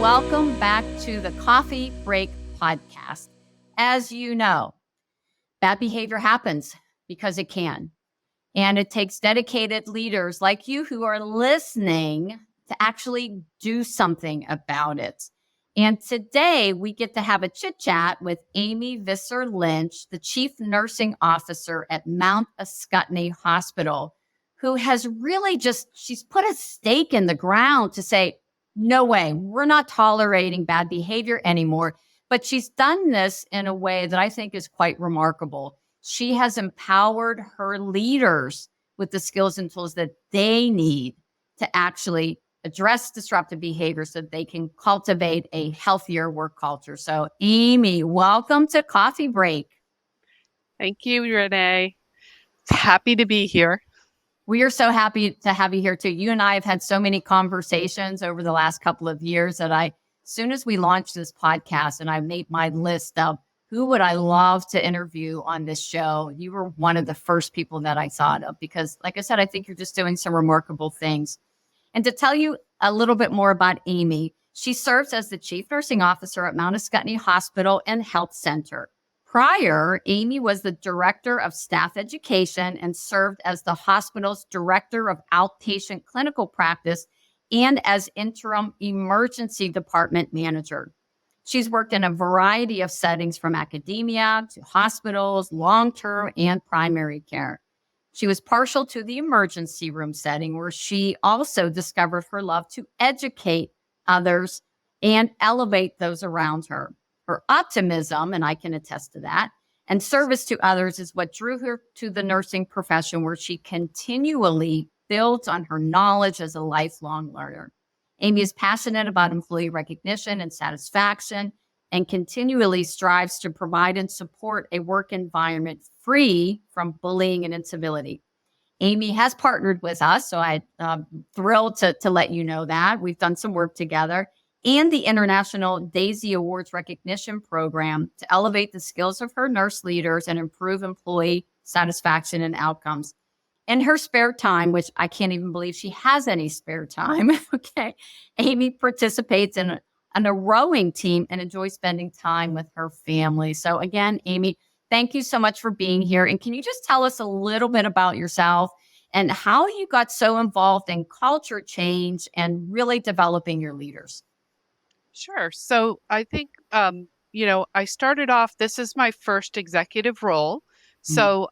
welcome back to the Coffee Break Podcast. As you know, bad behavior happens because it can. And it takes dedicated leaders like you who are listening to actually do something about it. And today we get to have a chit chat with Amy Visser-Lynch, the Chief Nursing Officer at Mount Ascutney Hospital, who has really she's put a stake in the ground to say, no way, we're not tolerating bad behavior anymore. But she's done this in a way that I think is quite remarkable. She has empowered her leaders with the skills and tools that they need to actually address disruptive behavior so that they can cultivate a healthier work culture. So, Amy, welcome to Coffee Break. Thank you, Renee. Happy to be here. We are so happy to have you here too. You and I have had so many conversations over the last couple of years that as soon as we launched this podcast and I made my list of who would I love to interview on this show, you were one of the first people that I thought of because, like I said, I think you're just doing some remarkable things. And to tell you a little bit more about Amy, she serves as the Chief Nursing Officer at Mount Ascutney Hospital and Health Center. Prior, Amy was the Director of Staff Education and served as the hospital's Director of Outpatient Clinical Practice and as Interim Emergency Department Manager. She's worked in a variety of settings from academia to hospitals, long-term and primary care. She was partial to the emergency room setting where she also discovered her love to educate others and elevate those around her. Her optimism, and I can attest to that, and service to others is what drew her to the nursing profession, where she continually builds on her knowledge as a lifelong learner. Amy is passionate about employee recognition and satisfaction and continually strives to provide and support a work environment free from bullying and incivility. Amy has partnered with us, so I'm thrilled to let you know that. We've done some work together, and the International Daisy Awards Recognition Program to elevate the skills of her nurse leaders and improve employee satisfaction and outcomes. In her spare time, which I can't even believe she has any spare time, okay, Amy participates in a rowing team and enjoys spending time with her family. So again, Amy, thank you so much for being here. And can you just tell us a little bit about yourself and how you got so involved in culture change and really developing your leaders? Sure. So I think, I started off, this is my first executive role. So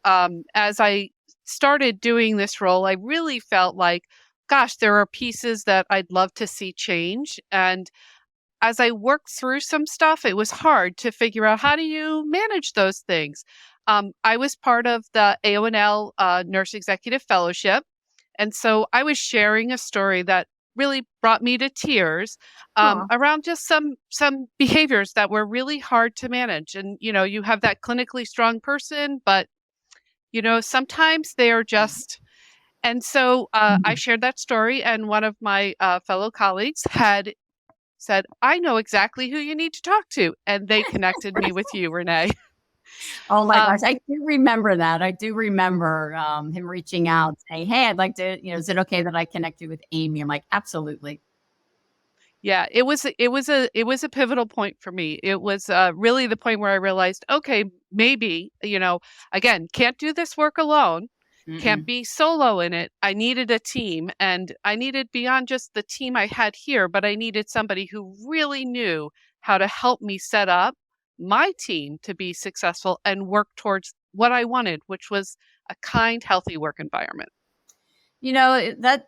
as I started doing this role, I really felt like, gosh, there are pieces that I'd love to see change. And as I worked through some stuff, it was hard to figure out how do you manage those things. I was part of the AONL Nurse Executive Fellowship. And so I was sharing a story that really brought me to tears around just some behaviors that were really hard to manage. And, you have that clinically strong person, but, sometimes they are just. And so I shared that story, and one of my fellow colleagues had said, I know exactly who you need to talk to. And they connected me with you, Renee. Oh my gosh, I do remember that. I do remember him reaching out saying, hey, I'd like to, is it okay that I connect you with Amy? I'm like, absolutely. Yeah, it was a pivotal point for me. It was really the point where I realized, okay, maybe, again, can't do this work alone. Can't be solo in it. I needed a team, and I needed beyond just the team I had here, but I needed somebody who really knew how to help me set up my team to be successful and work towards what I wanted, which was a kind, healthy work environment. That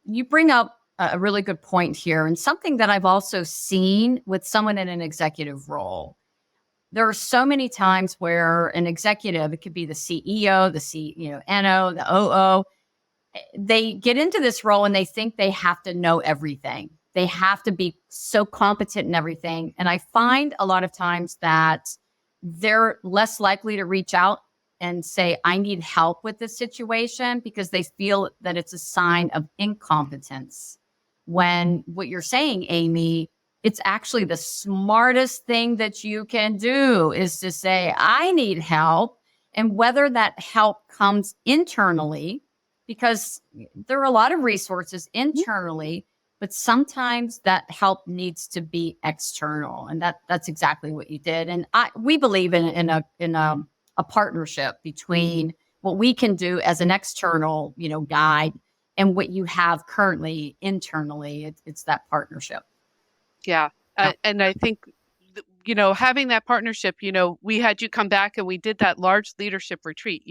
you bring up a really good point here, and something that I've also seen with someone in an executive role. There are so many times where an executive, it could be the CEO, the NO, the OO, they get into this role and they think they have to know everything. They have to be so competent in everything. And I find a lot of times that they're less likely to reach out and say, I need help with this situation, because they feel that it's a sign of incompetence. When what you're saying, Amy, it's actually the smartest thing that you can do is to say, I need help. And whether that help comes internally, because there are a lot of resources internally, but sometimes that help needs to be external, and that's exactly what you did. And we believe in a partnership between what we can do as an external, guide, and what you have currently internally. It's that partnership. Yeah. Yeah. And I think, having that partnership, we had you come back and we did that large leadership retreat,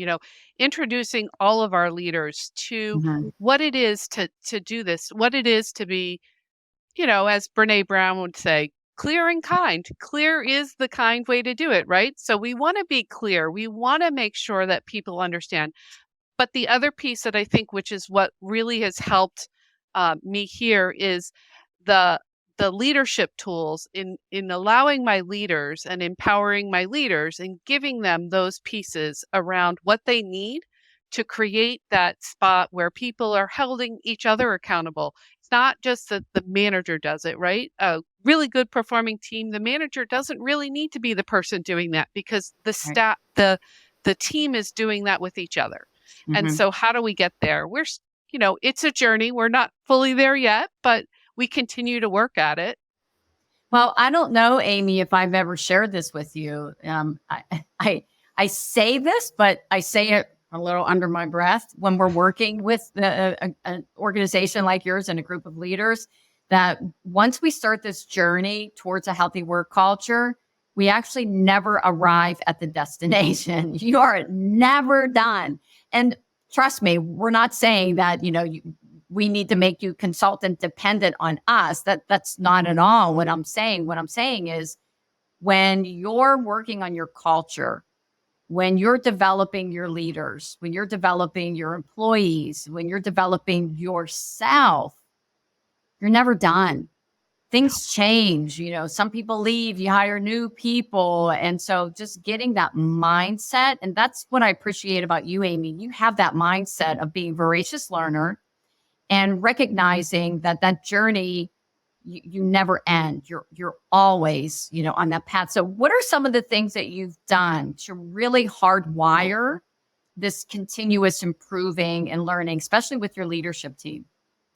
introducing all of our leaders to Mhm. what it is to do this, what it is to be, as Brene Brown would say, clear and kind. Clear is the kind way to do it, right? So we want to be clear. We want to make sure that people understand. But the other piece that I think, which is what really has helped me here, is the the leadership tools in allowing my leaders and empowering my leaders and giving them those pieces around what they need to create that spot where people are holding each other accountable. It's not just that the manager does it, right? A really good performing team, the manager doesn't really need to be the person doing that because the Right. staff, the team is doing that with each other. And Mhm. so how do we get there? It's a journey. We're not fully there yet, but we continue to work at it. Well, I don't know, Amy, if I've ever shared this with you. I say this, but I say it a little under my breath when we're working with an organization like yours and a group of leaders. That once we start this journey towards a healthy work culture, we actually never arrive at the destination. You are never done. And trust me, we're not saying that we need to make you consultant dependent on us. That's not at all what I'm saying. What I'm saying is when you're working on your culture, when you're developing your leaders, when you're developing your employees, when you're developing yourself, you're never done. Things change, some people leave, you hire new people. And so just getting that mindset, and that's what I appreciate about you, Amy. You have that mindset of being a voracious learner and recognizing that journey, you never end. You're always on that path. So what are some of the things that you've done to really hardwire this continuous improving and learning, especially with your leadership team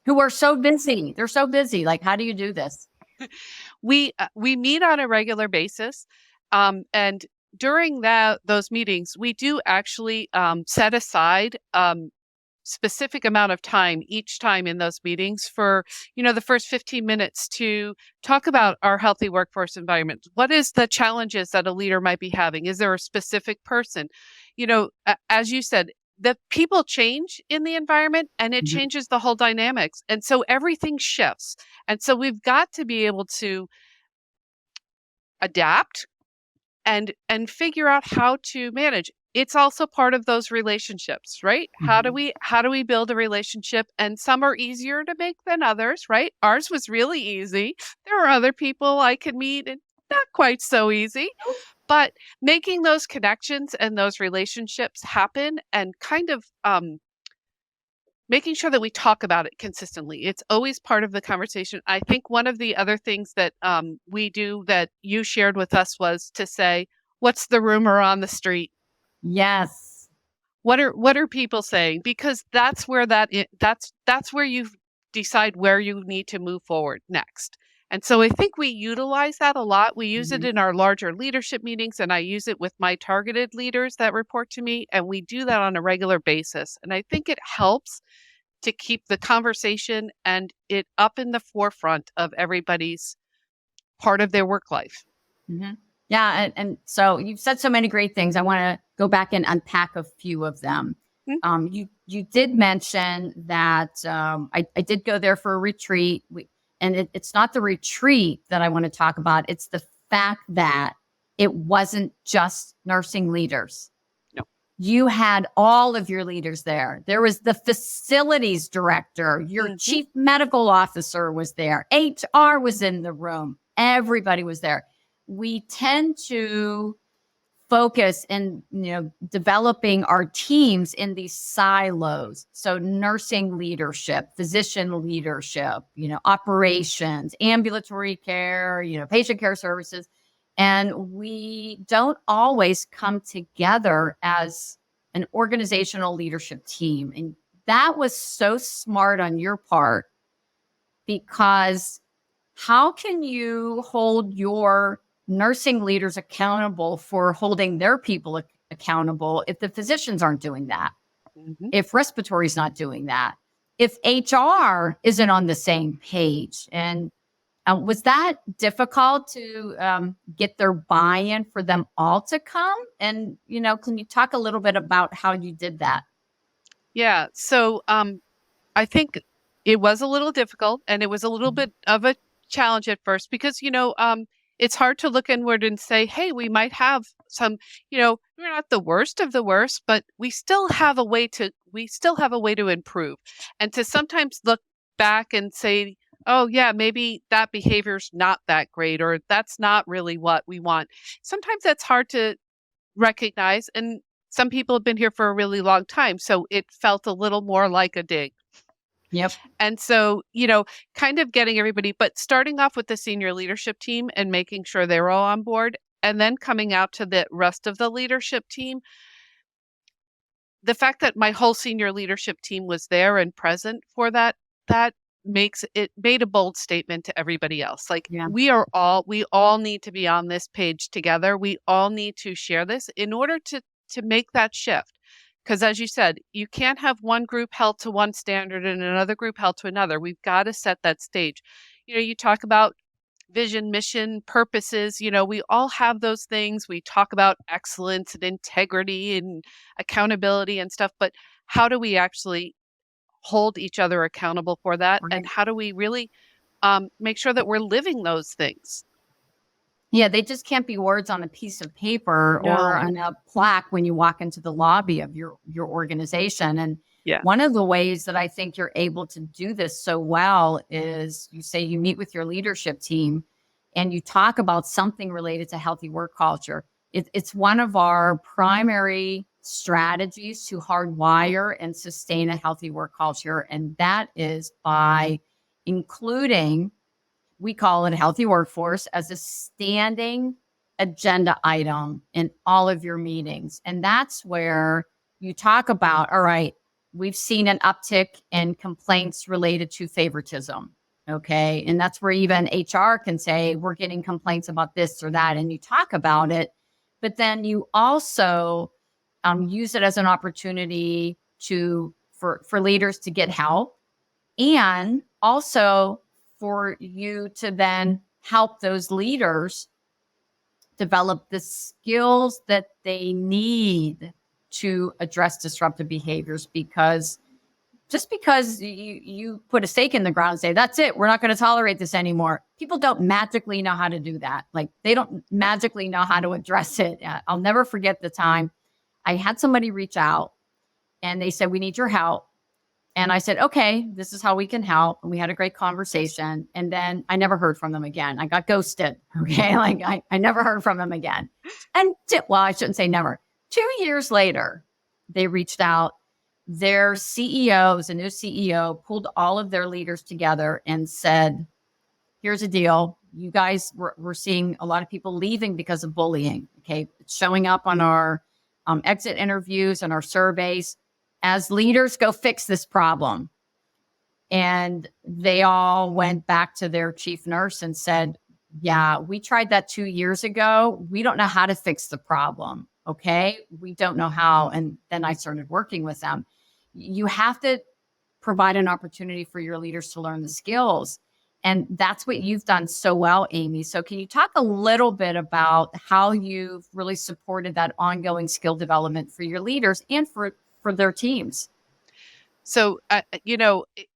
who are so busy? They're so busy. Like, how do you do this? We meet on a regular basis, and during those meetings, we do actually set aside specific amount of time each time in those meetings for the first 15 minutes to talk about our healthy workforce environment. What is the challenges that a leader might be having? Is there a specific person? As you said, the people change in the environment and it Mhm. changes the whole dynamics, and so everything shifts. And so we've got to be able to adapt and figure out how to manage. It's also part of those relationships, right? How do Mhm. we build a relationship? And some are easier to make than others, right? Ours was really easy. There are other people I could meet and not quite so easy. But making those connections and those relationships happen and kind of making sure that we talk about it consistently. It's always part of the conversation. I think one of the other things that we do that you shared with us was to say, what's the rumor on the street? Yes. What are people saying? Because that's where that's where you decide where you need to move forward next. And so I think we utilize that a lot. We use it Mhm. in our larger leadership meetings, and I use it with my targeted leaders that report to me, and we do that on a regular basis. And I think it helps to keep the conversation and it up in the forefront of everybody's part of their work life. Mhm. Yeah, and so you've said so many great things. I want to go back and unpack a few of them. Mm. You did mention that I did go there for a retreat, and it's not the retreat that I want to talk about. It's the fact that it wasn't just nursing leaders. No. You had all of your leaders there. There was the facilities director, your Mhm. chief medical officer was there, HR was in the room, everybody was there. We tend to focus in developing our teams in these silos. So nursing leadership, physician leadership, operations, ambulatory care, patient care services. And we don't always come together as an organizational leadership team. And that was so smart on your part because how can you hold your nursing leaders accountable for holding their people accountable if the physicians aren't doing that? Mhm. If respiratory is not doing that, if HR isn't on the same page? And was that difficult to get their buy-in for them all to come? And, can you talk a little bit about how you did that? Yeah. So I think it was a little difficult and it was a little bit of a challenge at first because, it's hard to look inward and say, hey, we might have some, we're not the worst of the worst, but we still have a way to improve. And to sometimes look back and say, oh, yeah, maybe that behavior's not that great or that's not really what we want. Sometimes that's hard to recognize. And some people have been here for a really long time. So it felt a little more like a dig. Yep. And so, kind of getting everybody, but starting off with the senior leadership team and making sure they're all on board, and then coming out to the rest of the leadership team. The fact that my whole senior leadership team was there and present for that made a bold statement to everybody else. Like Yeah. we all need to be on this page together. We all need to share this in order to make that shift. Because as you said, you can't have one group held to one standard and another group held to another. We've got to set that stage. You talk about vision, mission, purposes. We all have those things. We talk about excellence and integrity and accountability and stuff, but how do we actually hold each other accountable for that? And Right. how do we really make sure that we're living those things? Yeah, they just can't be words on a piece of paper or No. on a plaque when you walk into the lobby of your organization. And Yeah. one of the ways that I think you're able to do this so well is you say you meet with your leadership team and you talk about something related to healthy work culture. It's one of our primary strategies to hardwire and sustain a healthy work culture. And that is by including, we call it a healthy workforce, as a standing agenda item in all of your meetings. And that's where you talk about, all right, we've seen an uptick in complaints related to favoritism. Okay. And that's where even HR can say, we're getting complaints about this or that. And you talk about it. But then you also use it as an opportunity for leaders to get help, and also for you to then help those leaders develop the skills that they need to address disruptive behaviors. Because just because you put a stake in the ground and say, that's it, we're not going to tolerate this anymore, people don't magically know how to do that. Like they don't magically know how to address it. I'll never forget the time I had somebody reach out and they said, we need your help. And I said, okay, this is how we can help. And we had a great conversation. And then I never heard from them again. I got ghosted. Okay. Like I never heard from them again. And well, I shouldn't say never. 2 years later, they reached out. Their CEO, a new CEO, pulled all of their leaders together and said, here's a deal. You guys, we're seeing a lot of people leaving because of bullying. Okay. It's showing up on our exit interviews and our surveys. As leaders, go fix this problem. And they all went back to their chief nurse and said, yeah, we tried that 2 years ago. We don't know how to fix the problem. Okay. We don't know how. And then I started working with them. You have to provide an opportunity for your leaders to learn the skills. And that's what you've done so well, Amy. So can you talk a little bit about how you've really supported that ongoing skill development for your leaders and for their teams? So,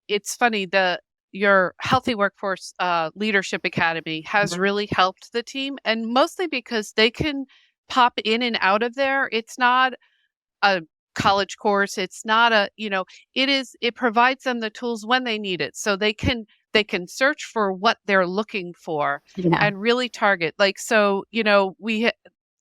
it's funny, your Healthy Workforce Leadership Academy has Mhm. really helped the team, and mostly because they can pop in and out of there. It's not a college course. It's not it provides them the tools when they need it. So they can search for what they're looking for Yeah. and really target. Like, so,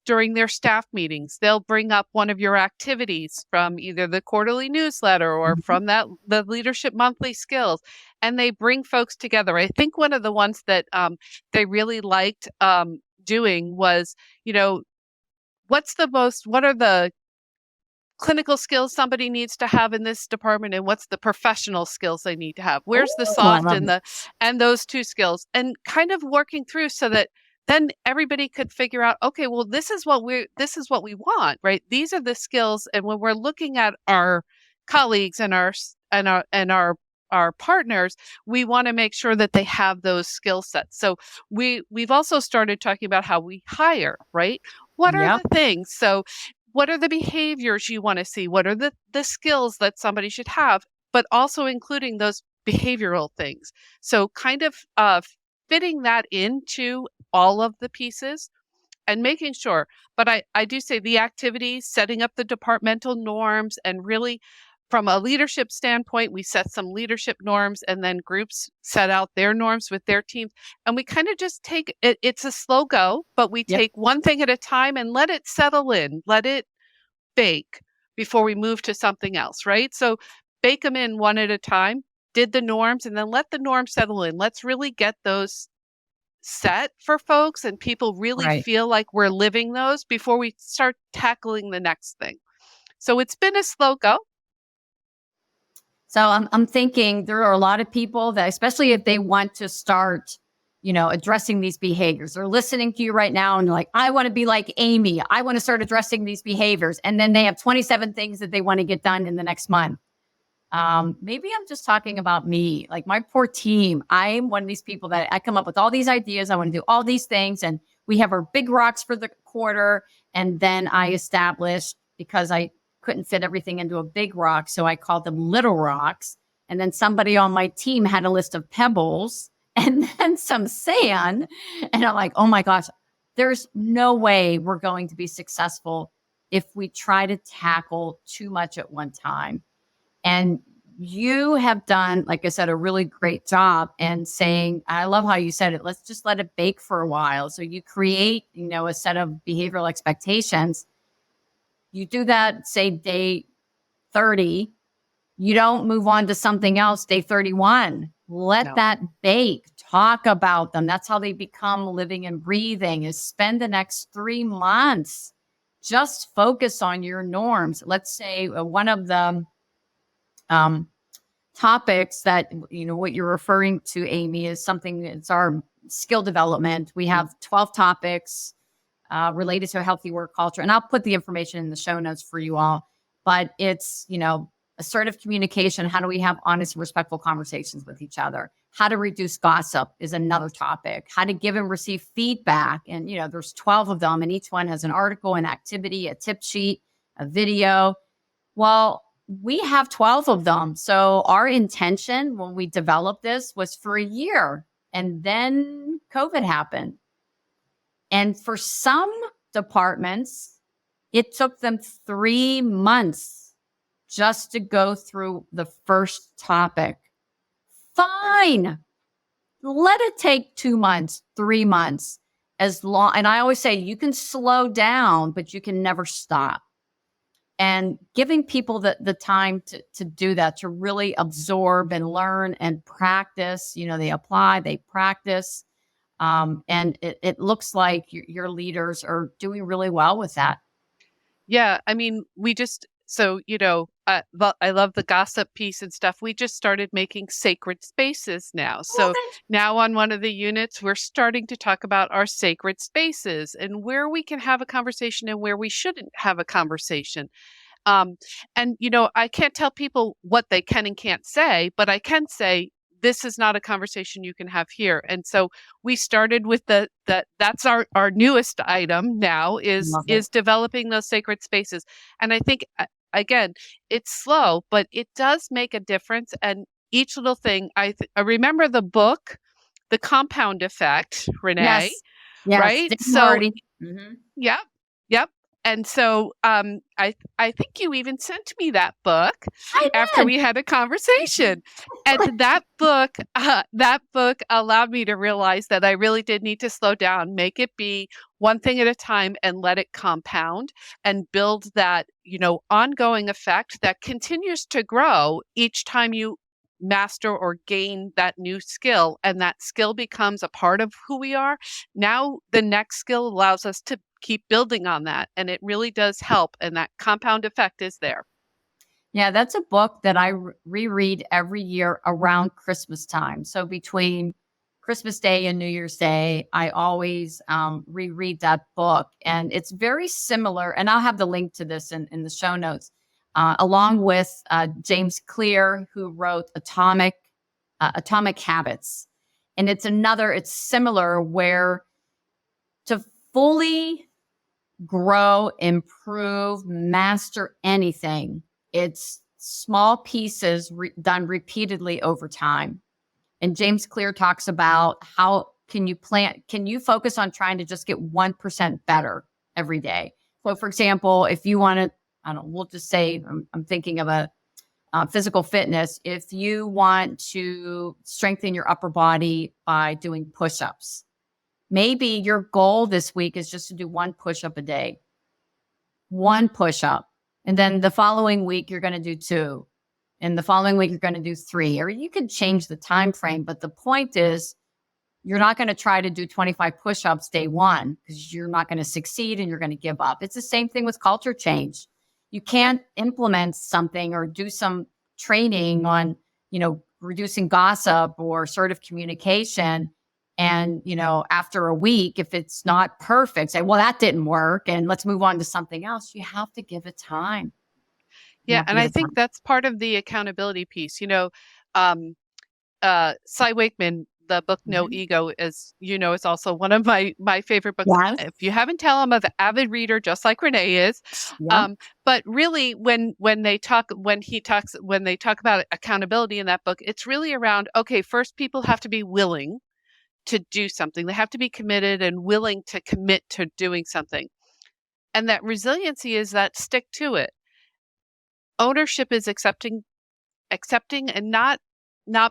during their staff meetings, they'll bring up one of your activities from either the quarterly newsletter or Mhm. from the leadership monthly skills, and they bring folks together. I think one of the ones that they really liked doing was, what are the clinical skills somebody needs to have in this department and what's the professional skills they need to have. Where's the Oh, I soft love and it. those two skills, and kind of working through so that then everybody could figure out, okay, well, this is what we want, right? These are the skills. And when we're looking at our colleagues and our partners, we want to make sure that they have those skill sets. So we've also started talking about how we hire, right? What are Yep. the things? So what are the behaviors you want to see? What are the skills that somebody should have? But also including those behavioral things. So kind of fitting that into all of the pieces and making sure. But I do say the activities, setting up the departmental norms, and really from a leadership standpoint, we set some leadership norms and then groups set out their norms with their teams. And we kind of just take it, it's a slow go, but we Yep. take one thing at a time and let it settle in, let it bake before we move to something else, right? So bake them in one at a time, did the norms, and then let the norms settle in. Let's really get those set for folks and people really Right. feel like we're living those before we start tackling the next thing. So it's been a slow go. So I'm thinking there are a lot of people that, especially if they want to start, addressing these behaviors, they're listening to you right now and they're like, I want to be like Amy. I want to start addressing these behaviors. And then they have 27 things that they want to get done in the next month. Maybe I'm just talking about me, like my poor team. I'm one of these people that I come up with all these ideas. I want to do all these things. And we have our big rocks for the quarter. And then I established, because I couldn't fit everything into a big rock, so I called them little rocks. And then somebody on my team had a list of pebbles and then some sand. And I'm like, oh my gosh, there's no way we're going to be successful if we try to tackle too much at one time. And you have done, like I said, a really great job and saying, I love how you said it, let's just let it bake for a while. So you create, a set of behavioral expectations. You do that, say day 30, you don't move on to something else day 31. Let No. that bake, talk about them. That's how they become living and breathing, is spend the next 3 months, just focus on your norms. Let's say one of the um, topics that, what you're referring to, Amy, is something, it's our skill development. We have 12 topics related to a healthy work culture. And I'll put the information in the show notes for you all. But it's, assertive communication. How do we have honest and respectful conversations with each other? How to reduce gossip is another topic. How to give and receive feedback. And, there's 12 of them, and each one has an article, an activity, a tip sheet, a video. Well, we have 12 of them. So our intention when we developed this was for a year. And then COVID happened. And for some departments, it took them 3 months just to go through the first topic. Fine. Let it take 2 months, 3 months, as long. And I always say you can slow down, but you can never stop. And giving people the time to do that, to really absorb and learn and practice. They apply, they practice. And it looks like your leaders are doing really well with that. Yeah, I mean, I love the gossip piece and stuff. We just started making sacred spaces now. Well, So now on one of the units, we're starting to talk about our sacred spaces and where we can have a conversation and where we shouldn't have a conversation. Um, and I can't tell people what they can and can't say, but I can say this is not a conversation you can have here. And so we started with that's our newest item now love it. is developing those sacred spaces. And I think again, it's slow, but it does make a difference. And each little thing, I remember the book, The Compound Effect, Renee, Yes. Yes. right? Dick So Marty. Mhm. yep, yep. And so I think you even sent me that book I after did. we had a conversation. And that book allowed me to realize that I really did need to slow down, make it be one thing at a time and let it compound and build that, ongoing effect that continues to grow each time you master or gain that new skill, and that skill becomes a part of who we are. Now the next skill allows us to keep building on that. And it really does help. And that compound effect is there. Yeah, that's a book that I reread every year around Christmas time. So between Christmas Day and New Year's Day, I always reread that book. And it's very similar. And I'll have the link to this in the show notes, along with James Clear, who wrote Atomic Habits. And it's similar where to fully grow, improve, master anything, it's small pieces done repeatedly over time. And James Clear talks about how can you focus on trying to just get 1% better every day. So for example, if you want to, I don't know, we'll just say, I'm thinking of a physical fitness. If you want to strengthen your upper body by doing push-ups, maybe your goal this week is just to do one push-up a day, one push-up. And then the following week, you're going to do 2. And the following week, you're going to do 3. Or you can change the time frame. But the point is, you're not going to try to do 25 push-ups day 1 because you're not going to succeed and you're going to give up. It's the same thing with culture change. You can't implement something or do some training on, reducing gossip or assertive communication. And, after a week, if it's not perfect, say, well, that didn't work and let's move on to something else. You have to give it time. Yeah. And I think that's part of the accountability piece. Cy Wakeman, the book No Ego, is also one of my favorite books. Yes. If you haven't tell, I'm an avid reader, just like Renee is. Yeah. But really, when they talk about accountability in that book, it's really around, okay, first people have to be willing to do something. They have to be committed and willing to commit to doing something. And that resiliency is that stick to it. Ownership is accepting and not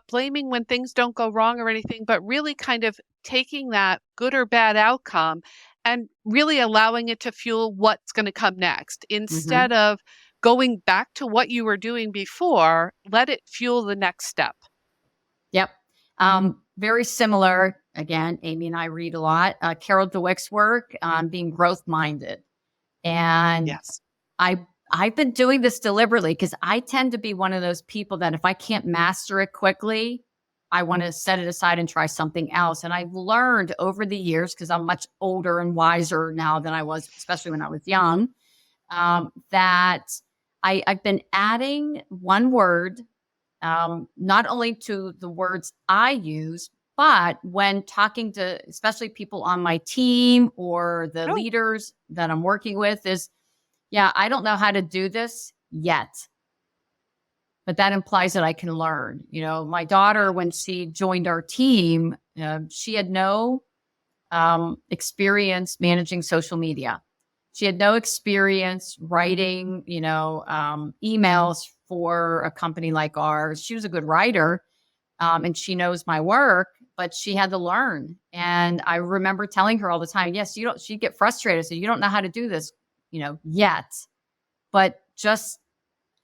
blaming when things don't go wrong or anything, but really kind of taking that good or bad outcome and really allowing it to fuel what's going to come next. Instead of going back to what you were doing before, let it fuel the next step. Yep. Very similar. Again, Amy and I read a lot. Carol Dweck's work on being growth minded. And yes, I've been doing this deliberately because I tend to be one of those people that if I can't master it quickly, I want to set it aside and try something else. And I've learned over the years, because I'm much older and wiser now than I was, especially when I was young, that I've been adding one word, not only to the words I use, but when talking to especially people on my team or the leaders that I'm working with is, yeah, I don't know how to do this yet, but that implies that I can learn. My daughter, when she joined our team, she had no experience managing social media. She had no experience writing, emails for a company like ours. She was a good writer, and she knows my work, but she had to learn. And I remember telling her all the time, yes, she'd get frustrated. So you don't know how to do this, yet, but just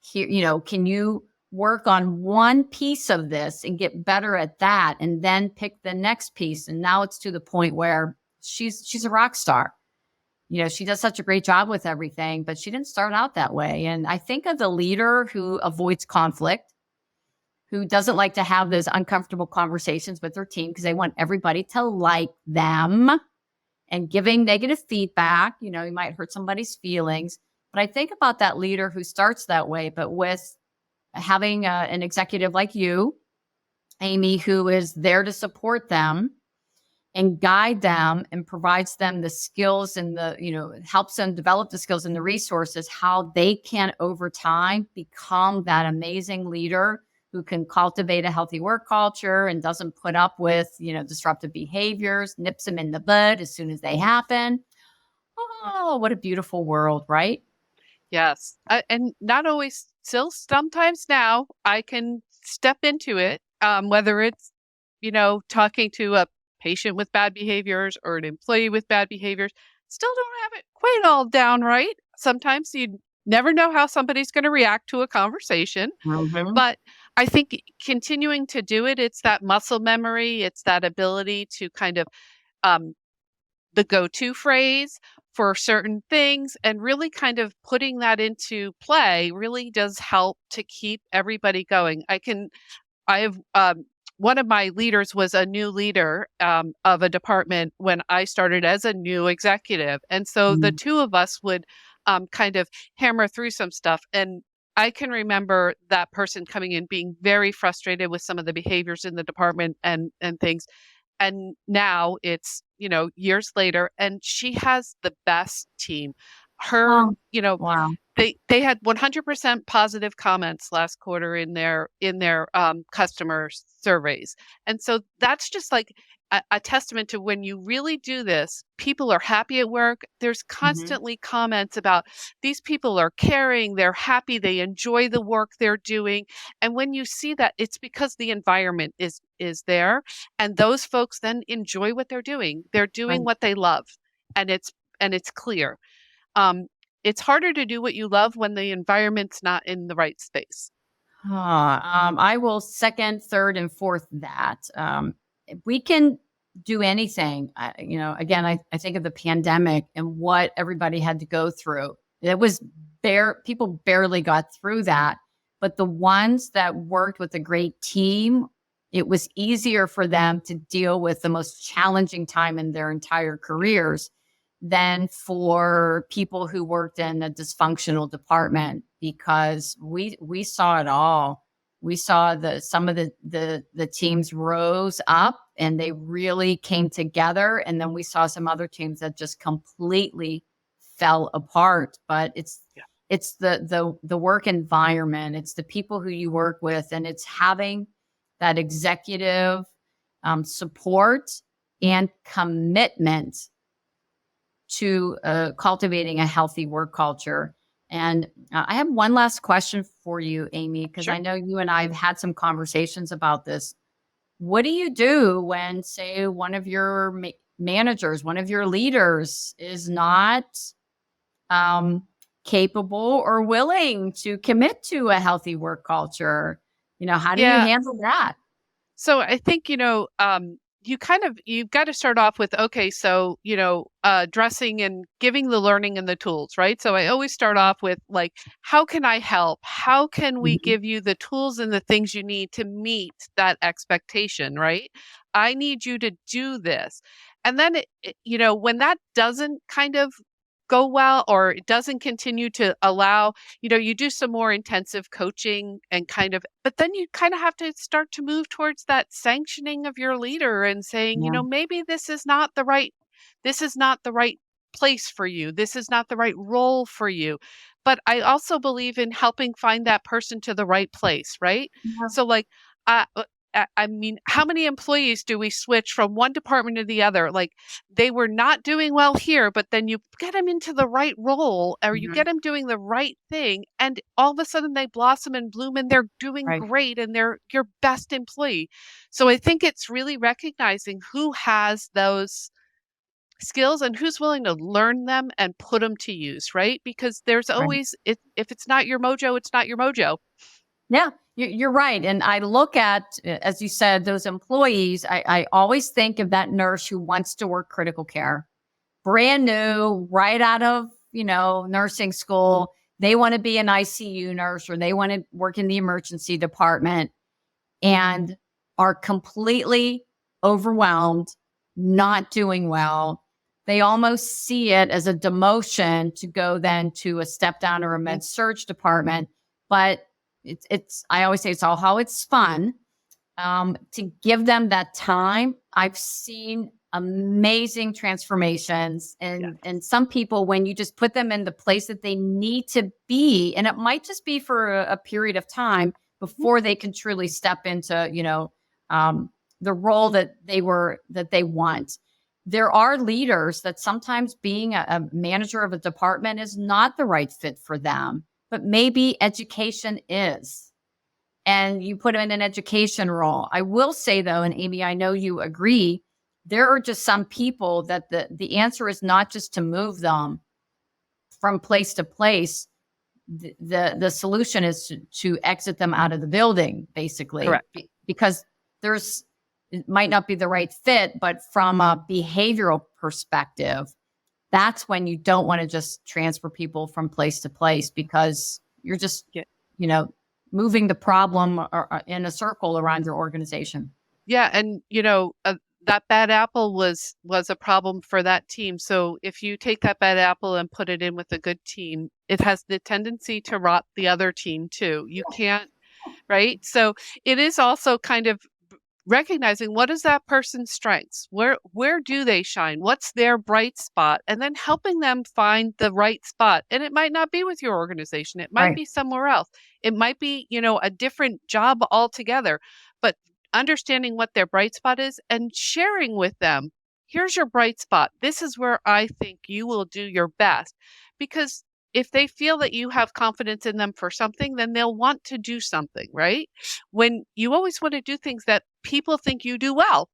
here, can you work on one piece of this and get better at that and then pick the next piece? And now it's to the point where she's a rock star. She does such a great job with everything, but she didn't start out that way. And I think of the leader who avoids conflict, who doesn't like to have those uncomfortable conversations with their team because they want everybody to like them, and giving negative feedback, you might hurt somebody's feelings. But I think about that leader who starts that way, but with having an executive like you, Amy, who is there to support them and guide them and provides them the skills and helps them develop the skills and the resources, how they can over time become that amazing leader who can cultivate a healthy work culture and doesn't put up with, disruptive behaviors, nips them in the bud as soon as they happen. Oh, what a beautiful world, right? Yes. And not always, still sometimes now I can step into it, whether it's, talking to a patient with bad behaviors or an employee with bad behaviors, still don't have it quite all down right. Sometimes you never know how somebody's going to react to a conversation. But I think continuing to do it, it's that muscle memory, it's that ability to kind of the go-to phrase for certain things, and really kind of putting that into play really does help to keep everybody going. I've one of my leaders was a new leader of a department when I started as a new executive. And so the Mm. two of us would kind of hammer through some stuff. And I can remember that person coming in being very frustrated with some of the behaviors in the department and things. And now it's, years later, and she has the best team. Her, Oh, wow. they had 100% positive comments last quarter in their customer surveys. And so that's just like a testament to when you really do this, people are happy at work. There's Hmm. constantly comments about these people are caring, they're happy, they enjoy the work they're doing. And when you see that, it's because the environment is there, and those folks then enjoy what they're doing. They're doing Right. what they love, and it's clear. Um, it's harder to do what you love when the environment's not in the right space. I will second, third, and fourth that. If we can do anything. Again, I think of the pandemic and what everybody had to go through. It was people barely got through that. But the ones that worked with a great team, it was easier for them to deal with the most challenging time in their entire careers than for people who worked in a dysfunctional department, because we saw it all. We saw some of the teams rose up and they really came together, and then we saw some other teams that just completely fell apart. But it's the work environment, it's the people who you work with, and it's having that executive support and commitment to cultivating a healthy work culture. And I have one last question for you, Amy, because Sure. I know you and I have had some conversations about this. What do you do when, say, one of your managers, one of your leaders is not um, capable or willing to commit to a healthy work culture? How do you Yeah. handle that? So I think, you've got to start off with, okay, so, dressing and giving the learning and the tools, right? So I always start off with like, how can I help? How can we Mhm. give you the tools and the things you need to meet that expectation, right? I need you to do this. And then, when that doesn't kind of go well, or it doesn't continue to allow, you do some more intensive coaching and but then you kind of have to start to move towards that sanctioning of your leader and saying, Yeah, maybe this is not the right place for you. This is not the right role for you. But I also believe in helping find that person to the right place, right? yeah, So like, I mean, how many employees do we switch from one department to the other? Like, they were not doing well here, but then you get them into the right role, or you mhm, get them doing the right thing, and all of a sudden they blossom and bloom and they're doing right. great and they're your best employee. So I think it's really recognizing who has those skills and who's willing to learn them and put them to use, right? Because there's Right. always, if it's not your mojo, it's not your mojo. Yeah, you're right. And I look at, as you said, those employees. I always think of that nurse who wants to work critical care, brand new, right out of nursing school. They want to be an ICU nurse, or they want to work in the emergency department, and are completely overwhelmed, not doing well. They almost see it as a demotion to go then to a step down or a med surge department. But I always say it's all how it's spun. To give them that time, I've seen amazing transformations. Yes. And some people, when you just put them in the place that they need to be, and it might just be for a period of time Mhm. before they can truly step into, the role that they want. There are leaders that sometimes being a manager of a department is not the right fit for them, but maybe education is, and you put them in an education role. I will say though, and Amy, I know you agree, there are just some people that the answer is not just to move them from place to place. The solution is to exit them out of the building, basically, Correct. because there's it might not be the right fit, but from a behavioral perspective, that's when you don't want to just transfer people from place to place, because you're just, Yeah. moving the problem in a circle around your organization. Yeah, and that bad apple was a problem for that team. So if you take that bad apple and put it in with a good team, it has the tendency to rot the other team too. You can't, right? So it is also kind of recognizing what is that person's strengths, where do they shine, what's their bright spot, and then helping them find the right spot. And it might not be with your organization, it might Right. be somewhere else, it might be a different job altogether, but understanding what their bright spot is and sharing with them, here's your bright spot, this is where I think you will do your best. Because if they feel that you have confidence in them for something, then they'll want to do something, right? When you always want to do things that people think you do well.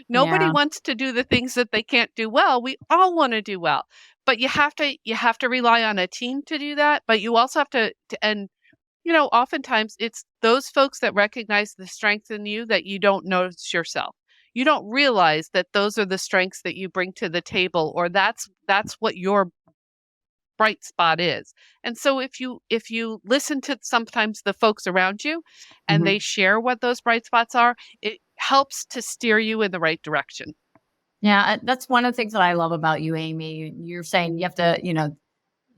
Nobody Yeah. wants to do the things that they can't do well. We all want to do well. But you have to rely on a team to do that, but you also have to and oftentimes it's those folks that recognize the strength in you that you don't notice yourself. You don't realize that those are the strengths that you bring to the table, or that's what your bright spot is. And so if you listen to sometimes the folks around you and Mhm. they share what those bright spots are, it helps to steer you in the right direction. Yeah, that's one of the things that I love about you, Amy. You're saying you have to,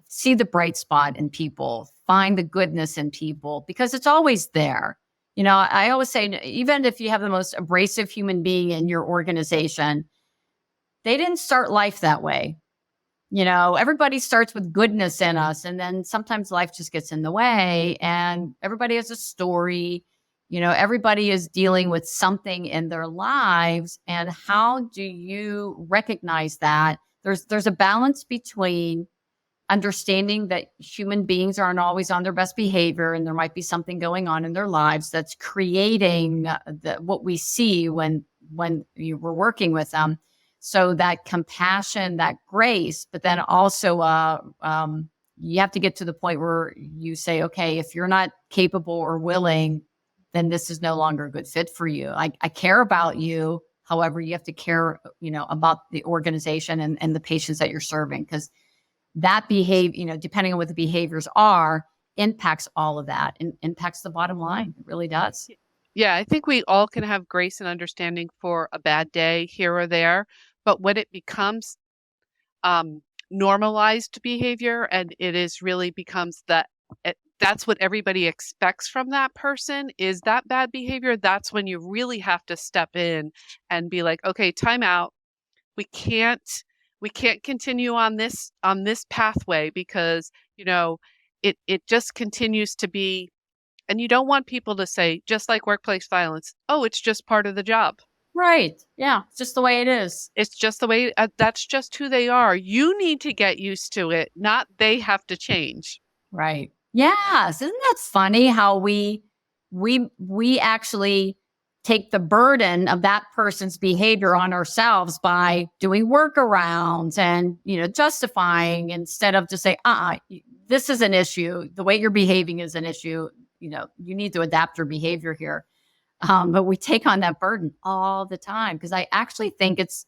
see the bright spot in people, find the goodness in people, because it's always there. I always say, even if you have the most abrasive human being in your organization, they didn't start life that way. Everybody starts with goodness in us, and then sometimes life just gets in the way, and everybody has a story. Everybody is dealing with something in their lives. And how do you recognize that? There's a balance between understanding that human beings aren't always on their best behavior, and there might be something going on in their lives that's creating what we see when you were working with them. So that compassion, that grace, but then also you have to get to the point where you say, okay, if you're not capable or willing, then this is no longer a good fit for you. I care about you. However, you have to care, about the organization and the patients that you're serving, because that behavior, depending on what the behaviors are, impacts all of that and impacts the bottom line. It really does. Yeah, I think we all can have grace and understanding for a bad day here or there, but when it becomes um, normalized behavior and it is really becomes that's what everybody expects from that person, is that bad behavior, that's when you really have to step in and be like, okay, time out. We can't continue on this pathway, because it just continues to be. And you don't want people to say, just like workplace violence, oh, it's just part of the job. Right. Yeah. It's just the way it is. It's just the way, that's just who they are. You need to get used to it, not they have to change. Right. Yes. Isn't that funny how we actually take the burden of that person's behavior on ourselves by doing workarounds and, justifying, instead of just say, this is an issue. The way you're behaving is an issue. You need to adapt your behavior here. But we take on that burden all the time, because I actually think it's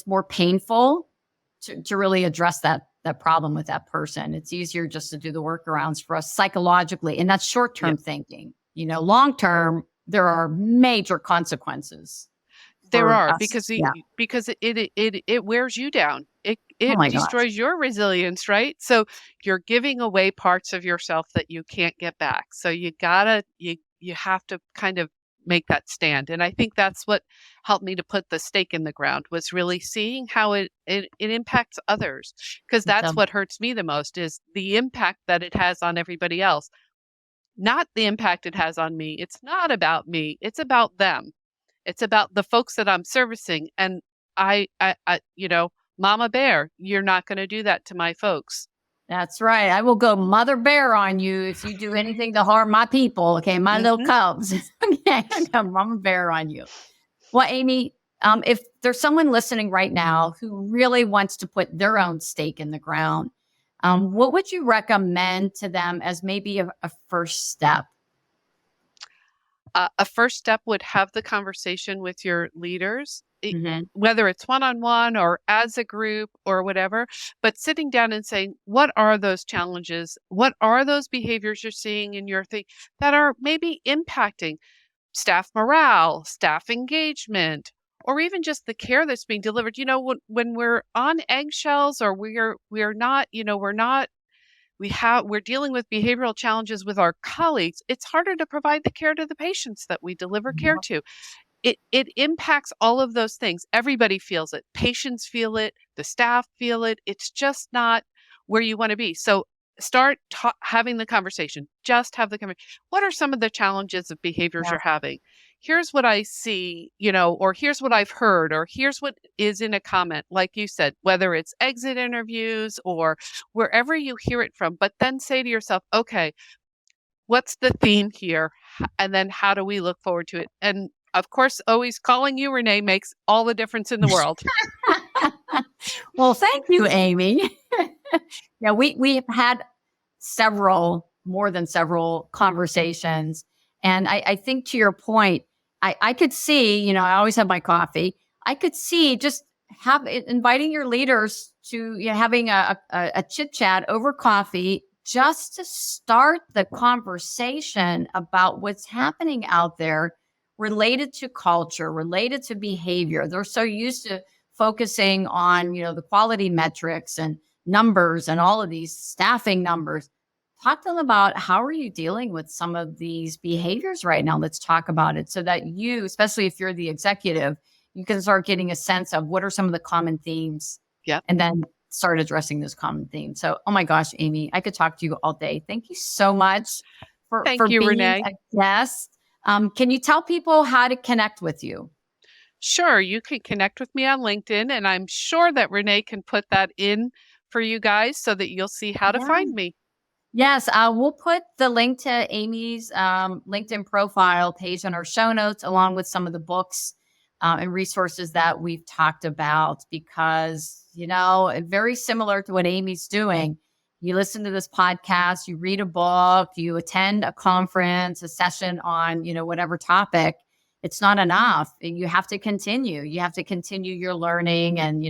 more painful to really address that problem with that person. It's easier just to do the workarounds for us psychologically. And that's Yeah, short-term thinking. Long term, there are major consequences there for are, us. because Yeah. it wears you down. It Oh it my gosh. destroys your resilience, right? So you're giving away parts of yourself that you can't get back. So you have to kind of make that stand. And I think that's what helped me to put the stake in the ground, was really seeing how it impacts others, because It's that's what hurts me the most, is the impact that it has on everybody else, not the impact it has on me. It's not about me. It's about them. It's about the folks that I'm servicing. And Mama Bear, you're not going to do that to my folks. That's right. I will go mother bear on you if you do anything to harm my people. Okay, my little Hmm. cubs. Okay, I'm gonna mama bear on you. Well, Amy, if there's someone listening right now who really wants to put their own stake in the ground, what would you recommend to them as maybe a first step? A first step would have the conversation with your leaders Mhm. whether it's one-on-one or as a group or whatever, but sitting down and saying, what are those challenges? What are those behaviors you're seeing in your thing that are maybe impacting staff morale, staff engagement, or even just the care that's being delivered? When we're on eggshells, or we're not, we're dealing with behavioral challenges with our colleagues, it's harder to provide the care to the patients that we deliver care Yep. to. It impacts all of those things. Everybody feels it. Patients feel it. The staff feel it. It's just not where you want to be. So start having the conversation. Just have the conversation. What are some of the challenges of behaviors Yeah. you're having? Here's what I see, or here's what I've heard, or here's what is in a comment, like you said, whether it's exit interviews or wherever you hear it from. But then say to yourself, okay, what's the theme here? And then how do we look forward to it? And of course, always calling you Renee makes all the difference in the world. Well, thank you, Amy. Yeah, we've had more than several conversations. And I think to your point, I could see, I always have my coffee. I could see just inviting your leaders to, having a chit chat over coffee just to start the conversation about what's happening out there related to culture, related to behavior. They're so used to focusing on, the quality metrics and numbers and all of these staffing numbers. Talk to them about how are you dealing with some of these behaviors right now. Let's talk about it so that you, especially if you're the executive, you can start getting a sense of what are some of the common themes, Yep. and then start addressing those common themes. So, oh my gosh, Amy, I could talk to you all day. Thank you so much Thank for you, being Renee. a guest. Can you tell people how to connect with you? Sure, you can connect with me on LinkedIn, and I'm sure that Renee can put that in for you guys so that you'll see how to Yeah. find me. Yes, we'll put the link to Amy's LinkedIn profile page in our show notes, along with some of the books and resources that we've talked about, because, very similar to what Amy's doing. You listen to this podcast, you read a book, you attend a conference, a session on, whatever topic. It's not enough. You have to continue. You have to continue your learning. And,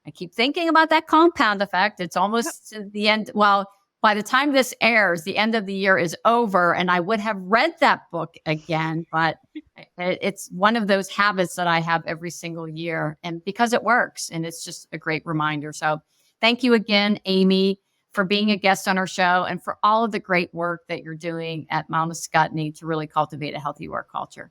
I keep thinking about that compound effect. It's Yep. almost to the end. Well, by the time this airs, the end of the year is over, and I would have read that book again, but it's one of those habits that I have every single year, and because it works, and it's just a great reminder. So thank you again, Amy, for being a guest on our show and for all of the great work that you're doing at Mount Scottney to really cultivate a healthy work culture.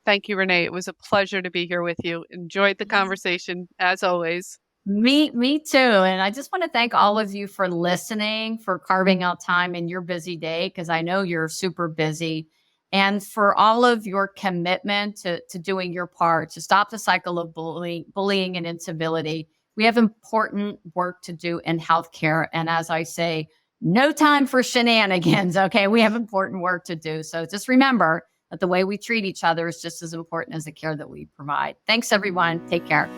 Thank you, Renee. It was a pleasure to be here with you. Enjoyed the conversation as always. Me too. And I just want to thank all of you for listening, for carving out time in your busy day, because I know you're super busy, and for all of your commitment to doing your part to stop the cycle of bullying and incivility. We have important work to do in healthcare. And as I say, no time for shenanigans. Okay. We have important work to do. So just remember that the way we treat each other is just as important as the care that we provide. Thanks, everyone. Take care.